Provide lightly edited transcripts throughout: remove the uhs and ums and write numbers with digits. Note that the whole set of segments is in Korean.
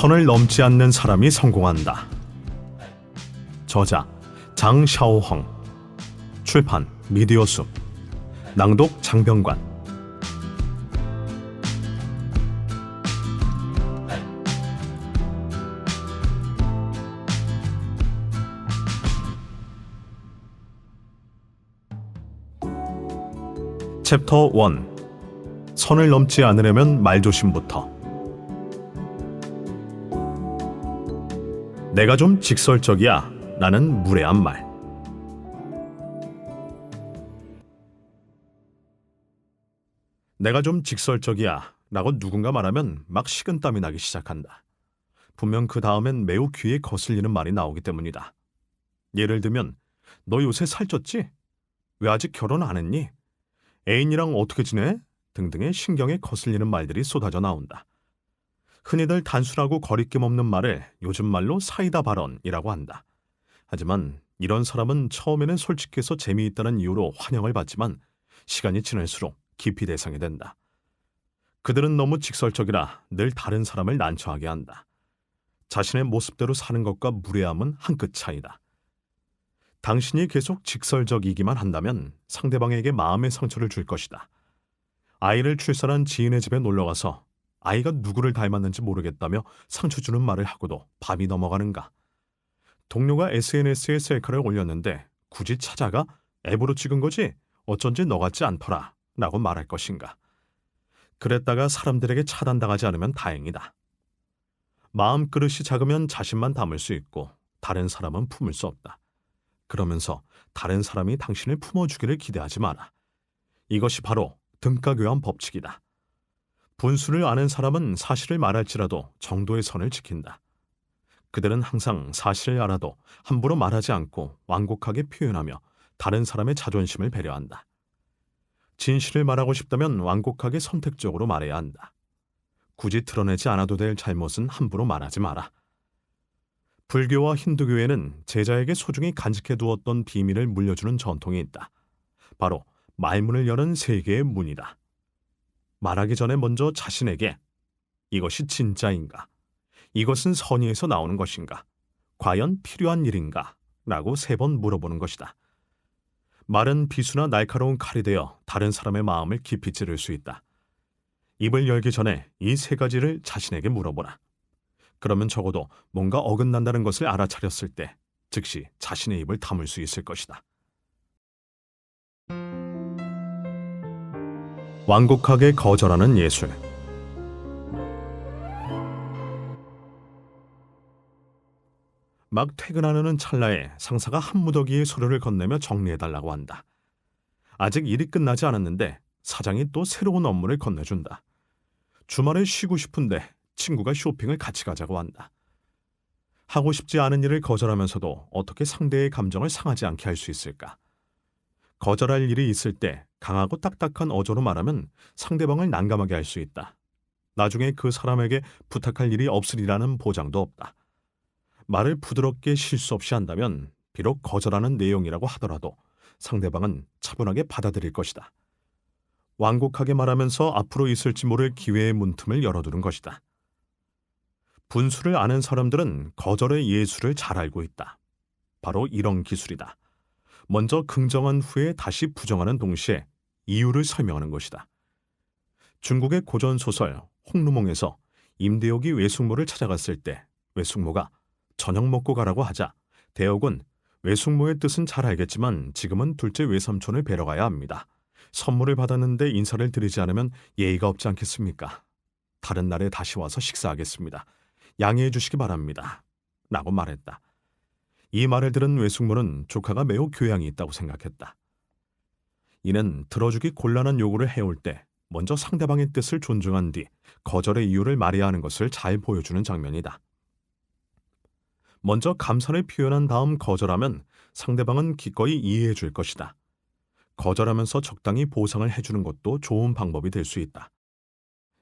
선을 넘지 않는 사람이 성공한다. 저자 장샤오헝, 출판 미디어숲, 낭독 장병관. 챕터 1. 선을 넘지 않으려면 말조심부터. 내가 좀 직설적이야 라는 무례한 말. 내가 좀 직설적이야 라고 누군가 말하면 막 식은땀이 나기 시작한다. 분명 그 다음엔 매우 귀에 거슬리는 말이 나오기 때문이다. 예를 들면, 너 요새 살쪘지? 왜 아직 결혼 안 했니? 애인이랑 어떻게 지내? 등등의 신경에 거슬리는 말들이 쏟아져 나온다. 흔히들 단순하고 거리낌 없는 말을 요즘 말로 사이다 발언이라고 한다. 하지만 이런 사람은 처음에는 솔직해서 재미있다는 이유로 환영을 받지만 시간이 지날수록 기피 대상이 된다. 그들은 너무 직설적이라 늘 다른 사람을 난처하게 한다. 자신의 모습대로 사는 것과 무례함은 한 끗 차이다. 당신이 계속 직설적이기만 한다면 상대방에게 마음의 상처를 줄 것이다. 아이를 출산한 지인의 집에 놀러가서 아이가 누구를 닮았는지 모르겠다며 상처 주는 말을 하고도 밤이 넘어가는가? 동료가 SNS에 셀카를 올렸는데 굳이 찾아가 앱으로 찍은 거지? 어쩐지 너 같지 않더라 라고 말할 것인가? 그랬다가 사람들에게 차단당하지 않으면 다행이다. 마음그릇이 작으면 자신만 담을 수 있고 다른 사람은 품을 수 없다. 그러면서 다른 사람이 당신을 품어주기를 기대하지 마라. 이것이 바로 등가교환 법칙이다. 분수를 아는 사람은 사실을 말할지라도 정도의 선을 지킨다. 그들은 항상 사실을 알아도 함부로 말하지 않고 완곡하게 표현하며 다른 사람의 자존심을 배려한다. 진실을 말하고 싶다면 완곡하게 선택적으로 말해야 한다. 굳이 드러내지 않아도 될 잘못은 함부로 말하지 마라. 불교와 힌두교에는 제자에게 소중히 간직해 두었던 비밀을 물려주는 전통이 있다. 바로 말문을 여는 세 개의 문이다. 말하기 전에 먼저 자신에게 이것이 진짜인가? 이것은 선의에서 나오는 것인가? 과연 필요한 일인가? 라고 3번 물어보는 것이다. 말은 비수나 날카로운 칼이 되어 다른 사람의 마음을 깊이 찌를 수 있다. 입을 열기 전에 이 3가지를 자신에게 물어보라. 그러면 적어도 뭔가 어긋난다는 것을 알아차렸을 때 즉시 자신의 입을 다물 수 있을 것이다. 완곡하게 거절하는 예술. 막 퇴근하려는 찰나에 상사가 한 무더기의 서류를 건네며 정리해달라고 한다. 아직 일이 끝나지 않았는데 사장이 또 새로운 업무를 건네준다. 주말에 쉬고 싶은데 친구가 쇼핑을 같이 가자고 한다. 하고 싶지 않은 일을 거절하면서도 어떻게 상대의 감정을 상하지 않게 할 수 있을까? 거절할 일이 있을 때 강하고 딱딱한 어조로 말하면 상대방을 난감하게 할 수 있다. 나중에 그 사람에게 부탁할 일이 없으리라는 보장도 없다. 말을 부드럽게 실수 없이 한다면 비록 거절하는 내용이라고 하더라도 상대방은 차분하게 받아들일 것이다. 완곡하게 말하면서 앞으로 있을지 모를 기회의 문틈을 열어두는 것이다. 분수를 아는 사람들은 거절의 예술을 잘 알고 있다. 바로 이런 기술이다. 먼저 긍정한 후에 다시 부정하는 동시에 이유를 설명하는 것이다. 중국의 고전소설 홍루몽에서 임대옥이 외숙모를 찾아갔을 때 외숙모가 저녁 먹고 가라고 하자 대옥은 외숙모의 뜻은 잘 알겠지만 지금은 둘째 외삼촌을 뵈러 가야 합니다. 선물을 받았는데 인사를 드리지 않으면 예의가 없지 않겠습니까? 다른 날에 다시 와서 식사하겠습니다. 양해해 주시기 바랍니다. 라고 말했다. 이 말을 들은 외숙모는 조카가 매우 교양이 있다고 생각했다. 이는 들어주기 곤란한 요구를 해올 때 먼저 상대방의 뜻을 존중한 뒤 거절의 이유를 말해야 하는 것을 잘 보여주는 장면이다. 먼저 감사를 표현한 다음 거절하면 상대방은 기꺼이 이해해 줄 것이다. 거절하면서 적당히 보상을 해주는 것도 좋은 방법이 될 수 있다.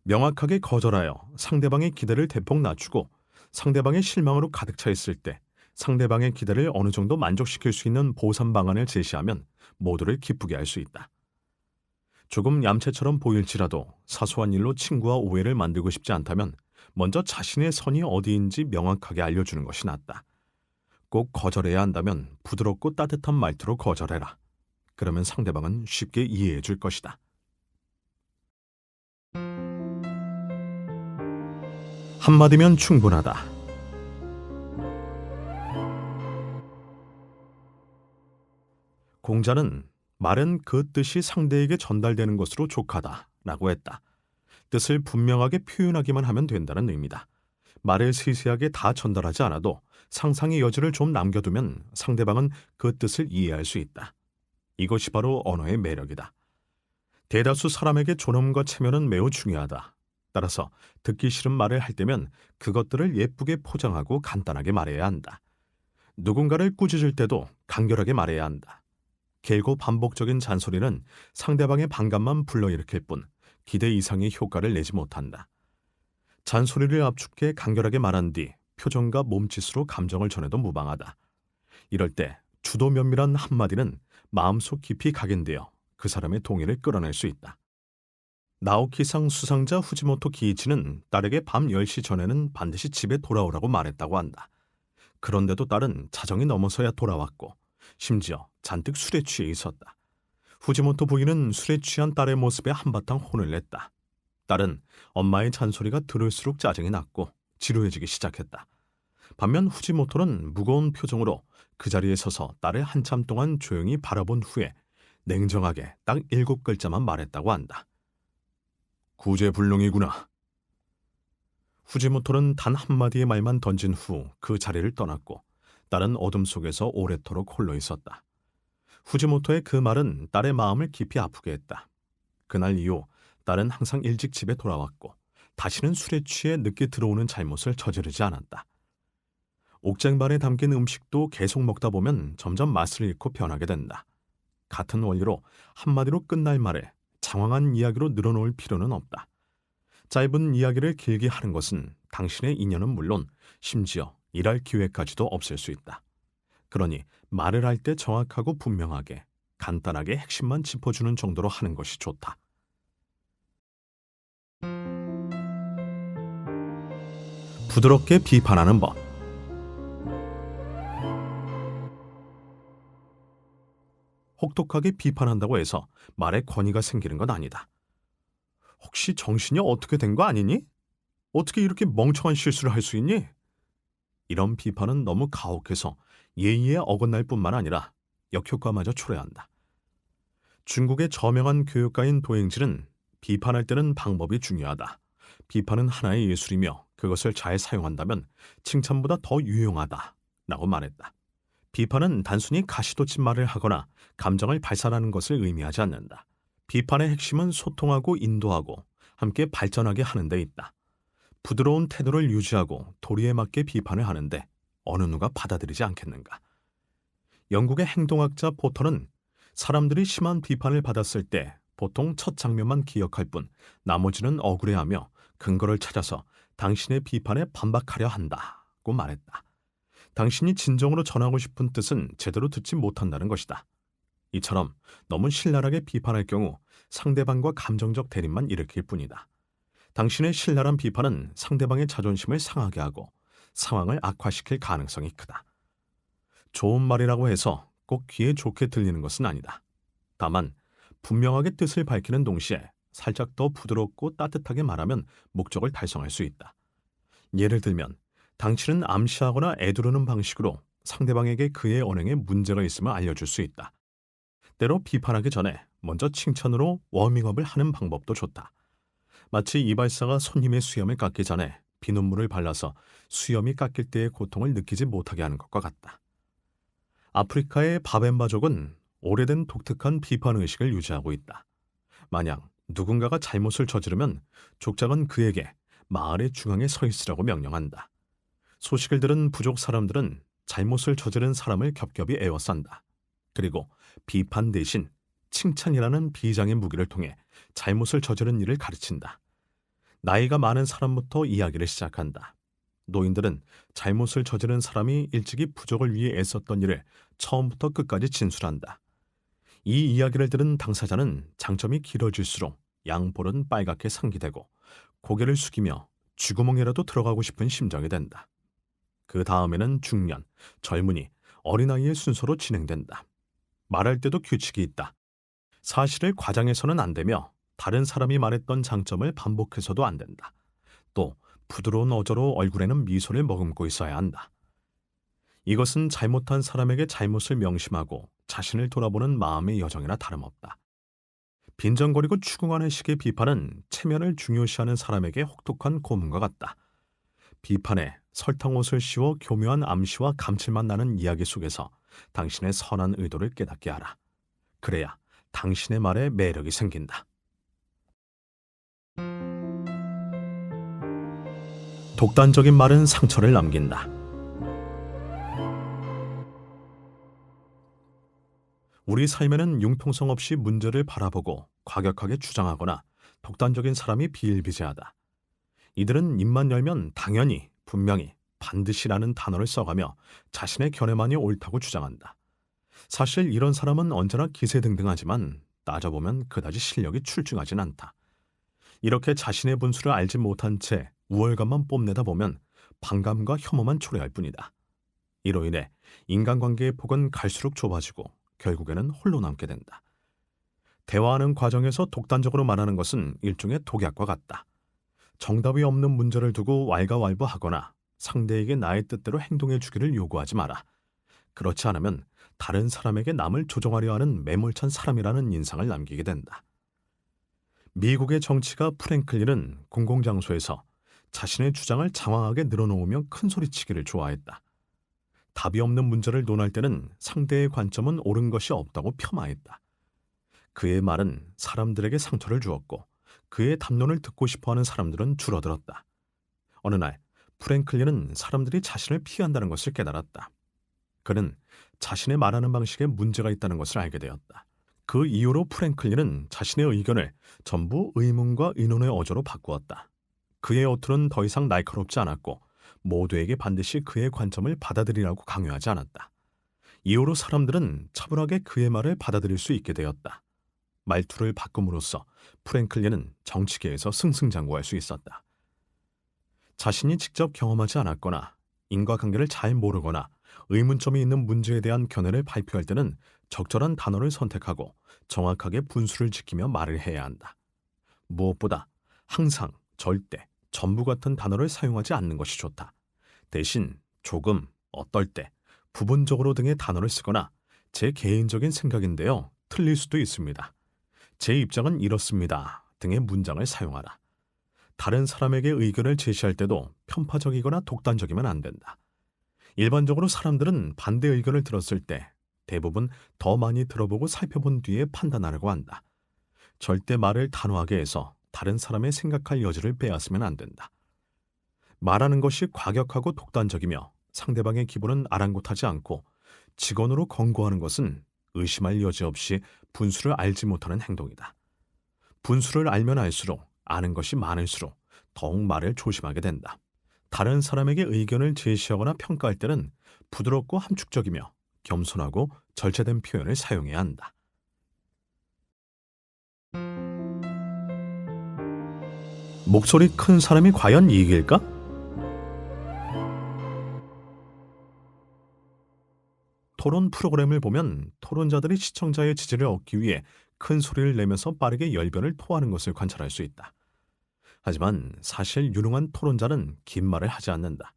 명확하게 거절하여 상대방의 기대를 대폭 낮추고 상대방의 실망으로 가득 차 있을 때 상대방의 기대를 어느 정도 만족시킬 수 있는 보상 방안을 제시하면 모두를 기쁘게 할 수 있다. 조금 얌체처럼 보일지라도 사소한 일로 친구와 오해를 만들고 싶지 않다면 먼저 자신의 선이 어디인지 명확하게 알려주는 것이 낫다. 꼭 거절해야 한다면 부드럽고 따뜻한 말투로 거절해라. 그러면 상대방은 쉽게 이해해 줄 것이다. 한마디면 충분하다. 공자는 말은 그 뜻이 상대에게 전달되는 것으로 족하다라고 했다. 뜻을 분명하게 표현하기만 하면 된다는 의미다. 말을 세세하게 다 전달하지 않아도 상상의 여지를 좀 남겨두면 상대방은 그 뜻을 이해할 수 있다. 이것이 바로 언어의 매력이다. 대다수 사람에게 존엄과 체면은 매우 중요하다. 따라서 듣기 싫은 말을 할 때면 그것들을 예쁘게 포장하고 간단하게 말해야 한다. 누군가를 꾸짖을 때도 간결하게 말해야 한다. 길고 반복적인 잔소리는 상대방의 반감만 불러일으킬 뿐 기대 이상의 효과를 내지 못한다. 잔소리를 압축해 간결하게 말한 뒤 표정과 몸짓으로 감정을 전해도 무방하다. 이럴 때 주도 면밀한 한마디는 마음속 깊이 각인되어 그 사람의 동의를 끌어낼 수 있다. 나오키상 수상자 후지모토 기이치는 딸에게 밤 10시 전에는 반드시 집에 돌아오라고 말했다고 한다. 그런데도 딸은 자정이 넘어서야 돌아왔고 심지어 잔뜩 술에 취해 있었다. 후지모토 부인은 술에 취한 딸의 모습에 한바탕 혼을 냈다. 딸은 엄마의 잔소리가 들을수록 짜증이 났고 지루해지기 시작했다. 반면 후지모토는 무거운 표정으로 그 자리에 서서 딸을 한참 동안 조용히 바라본 후에 냉정하게 딱 7글자만 말했다고 한다. 구제불능이구나. 후지모토는 단 한마디의 말만 던진 후 그 자리를 떠났고 딸은 어둠 속에서 오래도록 홀로 있었다. 후지모토의 그 말은 딸의 마음을 깊이 아프게 했다. 그날 이후 딸은 항상 일찍 집에 돌아왔고 다시는 술에 취해 늦게 들어오는 잘못을 저지르지 않았다. 옥쟁반에 담긴 음식도 계속 먹다 보면 점점 맛을 잃고 변하게 된다. 같은 원리로 한마디로 끝날 말에 장황한 이야기로 늘어놓을 필요는 없다. 짧은 이야기를 길게 하는 것은 당신의 인연은 물론 심지어 일할 기회까지도 없앨 수 있다. 그러니 말을 할 때 정확하고 분명하게 간단하게 핵심만 짚어주는 정도로 하는 것이 좋다. 부드럽게 비판하는 법. 혹독하게 비판한다고 해서 말에 권위가 생기는 건 아니다. 혹시 정신이 어떻게 된 거 아니니? 어떻게 이렇게 멍청한 실수를 할 수 있니? 이런 비판은 너무 가혹해서 예의에 어긋날 뿐만 아니라 역효과마저 초래한다. 중국의 저명한 교육가인 도행질은 비판할 때는 방법이 중요하다. 비판은 하나의 예술이며 그것을 잘 사용한다면 칭찬보다 더 유용하다 라고 말했다. 비판은 단순히 가시돋친 말을 하거나 감정을 발산하는 것을 의미하지 않는다. 비판의 핵심은 소통하고 인도하고 함께 발전하게 하는 데 있다. 부드러운 태도를 유지하고 도리에 맞게 비판을 하는데 어느 누가 받아들이지 않겠는가. 영국의 행동학자 포터는 사람들이 심한 비판을 받았을 때 보통 첫 장면만 기억할 뿐 나머지는 억울해하며 근거를 찾아서 당신의 비판에 반박하려 한다고 말했다. 당신이 진정으로 전하고 싶은 뜻은 제대로 듣지 못한다는 것이다. 이처럼 너무 신랄하게 비판할 경우 상대방과 감정적 대립만 일으킬 뿐이다. 당신의 신랄한 비판은 상대방의 자존심을 상하게 하고 상황을 악화시킬 가능성이 크다. 좋은 말이라고 해서 꼭 귀에 좋게 들리는 것은 아니다. 다만 분명하게 뜻을 밝히는 동시에 살짝 더 부드럽고 따뜻하게 말하면 목적을 달성할 수 있다. 예를 들면 당신은 암시하거나 애두르는 방식으로 상대방에게 그의 언행에 문제가 있음을 알려줄 수 있다. 때로 비판하기 전에 먼저 칭찬으로 워밍업을 하는 방법도 좋다. 마치 이발사가 손님의 수염을 깎기 전에 비눗물을 발라서 수염이 깎일 때의 고통을 느끼지 못하게 하는 것과 같다. 아프리카의 바벤바족은 오래된 독특한 비판의식을 유지하고 있다. 만약 누군가가 잘못을 저지르면 족장은 그에게 마을의 중앙에 서 있으라고 명령한다. 소식을 들은 부족 사람들은 잘못을 저지른 사람을 겹겹이 에워싼다. 그리고 비판 대신 칭찬이라는 비장의 무기를 통해 잘못을 저지른 일을 가르친다. 나이가 많은 사람부터 이야기를 시작한다. 노인들은 잘못을 저지른 사람이 일찍이 부족을 위해 애썼던 일을 처음부터 끝까지 진술한다. 이 이야기를 들은 당사자는 장점이 길어질수록 양볼은 빨갛게 상기되고 고개를 숙이며 쥐구멍이라도 들어가고 싶은 심정이 된다. 그 다음에는 중년, 젊은이, 어린아이의 순서로 진행된다. 말할 때도 규칙이 있다. 사실을 과장해서는 안 되며 다른 사람이 말했던 장점을 반복해서도 안 된다. 또 부드러운 어조로 얼굴에는 미소를 머금고 있어야 한다. 이것은 잘못한 사람에게 잘못을 명심하고 자신을 돌아보는 마음의 여정이나 다름없다. 빈정거리고 추궁하는 식의 비판은 체면을 중요시하는 사람에게 혹독한 고문과 같다. 비판에 설탕옷을 씌워 교묘한 암시와 감칠맛 나는 이야기 속에서 당신의 선한 의도를 깨닫게 하라. 그래야 당신의 말에 매력이 생긴다. 독단적인 말은 상처를 남긴다. 우리 삶에는 융통성 없이 문제를 바라보고 과격하게 주장하거나 독단적인 사람이 비일비재하다. 이들은 입만 열면 당연히, 분명히, 반드시라는 단어를 써가며 자신의 견해만이 옳다고 주장한다. 사실 이런 사람은 언제나 기세등등하지만 따져보면 그다지 실력이 출중하진 않다. 이렇게 자신의 분수를 알지 못한 채 우월감만 뽐내다 보면 반감과 혐오만 초래할 뿐이다. 이로 인해 인간관계의 폭은 갈수록 좁아지고 결국에는 홀로 남게 된다. 대화하는 과정에서 독단적으로 말하는 것은 일종의 독약과 같다. 정답이 없는 문제를 두고 왈가왈부하거나 상대에게 나의 뜻대로 행동해 주기를 요구하지 마라. 그렇지 않으면 다른 사람에게 남을 조종하려 하는 매몰찬 사람이라는 인상을 남기게 된다. 미국의 정치가 프랭클린은 공공장소에서 자신의 주장을 장황하게 늘어놓으며 큰소리치기를 좋아했다. 답이 없는 문제를 논할 때는 상대의 관점은 옳은 것이 없다고 폄하했다. 그의 말은 사람들에게 상처를 주었고 그의 담론을 듣고 싶어하는 사람들은 줄어들었다. 어느 날 프랭클린은 사람들이 자신을 피한다는 것을 깨달았다. 그는 자신의 말하는 방식에 문제가 있다는 것을 알게 되었다. 그 이후로 프랭클린은 자신의 의견을 전부 의문과 의논의 어조로 바꾸었다. 그의 어투는 더 이상 날카롭지 않았고 모두에게 반드시 그의 관점을 받아들이라고 강요하지 않았다. 이후로 사람들은 차분하게 그의 말을 받아들일 수 있게 되었다. 말투를 바꿈으로써 프랭클린은 정치계에서 승승장구할 수 있었다. 자신이 직접 경험하지 않았거나 인과관계를 잘 모르거나 의문점이 있는 문제에 대한 견해를 발표할 때는 적절한 단어를 선택하고 정확하게 분수를 지키며 말을 해야 한다. 무엇보다 항상, 절대, 전부 같은 단어를 사용하지 않는 것이 좋다. 대신 조금, 어떨 때, 부분적으로 등의 단어를 쓰거나 제 개인적인 생각인데요. 틀릴 수도 있습니다. 제 입장은 이렇습니다. 등의 문장을 사용하라. 다른 사람에게 의견을 제시할 때도 편파적이거나 독단적이면 안 된다. 일반적으로 사람들은 반대 의견을 들었을 때 대부분 더 많이 들어보고 살펴본 뒤에 판단하려고 한다. 절대 말을 단호하게 해서 다른 사람의 생각할 여지를 빼앗으면 안 된다. 말하는 것이 과격하고 독단적이며 상대방의 기분은 아랑곳하지 않고 직언으로 권고하는 것은 의심할 여지 없이 분수를 알지 못하는 행동이다. 분수를 알면 알수록 아는 것이 많을수록 더욱 말을 조심하게 된다. 다른 사람에게 의견을 제시하거나 평가할 때는 부드럽고 함축적이며 겸손하고 절제된 표현을 사용해야 한다. 목소리 큰 사람이 과연 이길까? 토론 프로그램을 보면 토론자들이 시청자의 지지를 얻기 위해 큰 소리를 내면서 빠르게 열변을 토하는 것을 관찰할 수 있다. 하지만 사실 유능한 토론자는 긴 말을 하지 않는다.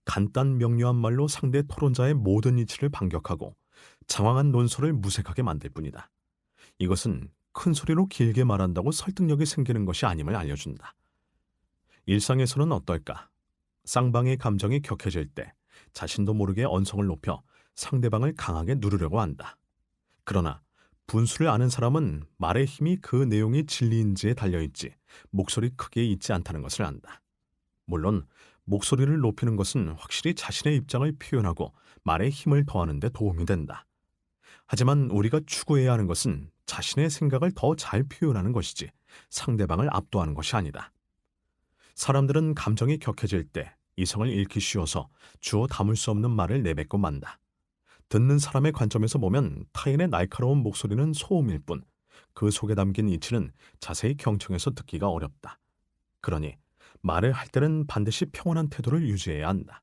간단 명료한 말로 상대 토론자의 모든 이치를 반격하고 장황한 논설을 무색하게 만들 뿐이다. 이것은 큰 소리로 길게 말한다고 설득력이 생기는 것이 아님을 알려준다. 일상에서는 어떨까? 쌍방의 감정이 격해질 때 자신도 모르게 언성을 높여 상대방을 강하게 누르려고 한다. 그러나 분수를 아는 사람은 말의 힘이 그 내용이 진리인지에 달려있지 목소리 크기에 있지 않다는 것을 안다. 물론 목소리를 높이는 것은 확실히 자신의 입장을 표현하고 말에 힘을 더하는 데 도움이 된다. 하지만 우리가 추구해야 하는 것은 자신의 생각을 더 잘 표현하는 것이지 상대방을 압도하는 것이 아니다. 사람들은 감정이 격해질 때 이성을 잃기 쉬워서 주어 담을 수 없는 말을 내뱉고 만다. 듣는 사람의 관점에서 보면 타인의 날카로운 목소리는 소음일 뿐 그 속에 담긴 이치는 자세히 경청해서 듣기가 어렵다. 그러니 말을 할 때는 반드시 평온한 태도를 유지해야 한다.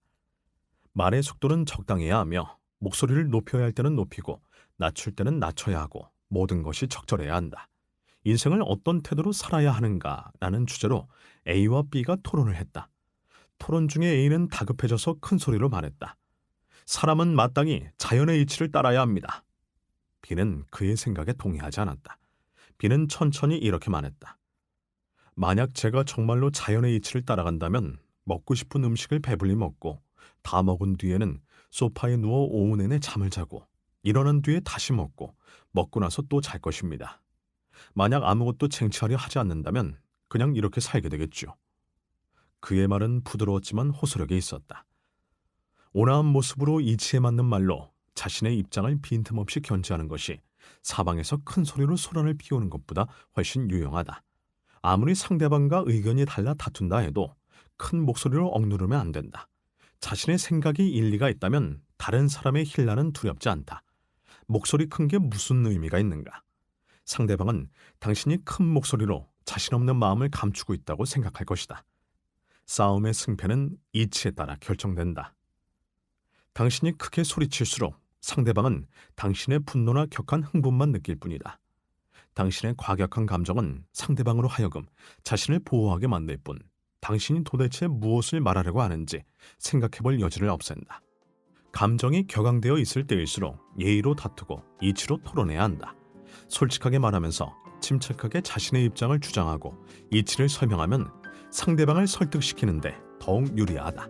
말의 속도는 적당해야 하며 목소리를 높여야 할 때는 높이고 낮출 때는 낮춰야 하고 모든 것이 적절해야 한다. 인생을 어떤 태도로 살아야 하는가라는 주제로 A와 B가 토론을 했다. 토론 중에 A는 다급해져서 큰 소리로 말했다. 사람은 마땅히 자연의 이치를 따라야 합니다. B는 그의 생각에 동의하지 않았다. B는 천천히 이렇게 말했다. 만약 제가 정말로 자연의 이치를 따라간다면 먹고 싶은 음식을 배불리 먹고 다 먹은 뒤에는 소파에 누워 오후 내내 잠을 자고 일어난 뒤에 다시 먹고 나서 또 잘 것입니다. 만약 아무것도 쟁취하려 하지 않는다면 그냥 이렇게 살게 되겠죠. 그의 말은 부드러웠지만 호소력이 있었다. 온화한 모습으로 이치에 맞는 말로 자신의 입장을 빈틈없이 견지하는 것이 사방에서 큰 소리로 소란을 피우는 것보다 훨씬 유용하다. 아무리 상대방과 의견이 달라 다툰다 해도 큰 목소리로 억누르면 안 된다. 자신의 생각이 일리가 있다면 다른 사람의 힐난은 두렵지 않다. 목소리 큰 게 무슨 의미가 있는가? 상대방은 당신이 큰 목소리로 자신 없는 마음을 감추고 있다고 생각할 것이다. 싸움의 승패는 이치에 따라 결정된다. 당신이 크게 소리칠수록 상대방은 당신의 분노나 격한 흥분만 느낄 뿐이다. 당신의 과격한 감정은 상대방으로 하여금 자신을 보호하게 만들 뿐 당신이 도대체 무엇을 말하려고 하는지 생각해볼 여지를 없앤다. 감정이 격앙되어 있을 때일수록 예의로 다투고 이치로 토론해야 한다. 솔직하게 말하면서 침착하게 자신의 입장을 주장하고 이치를 설명하면 상대방을 설득시키는데 더욱 유리하다.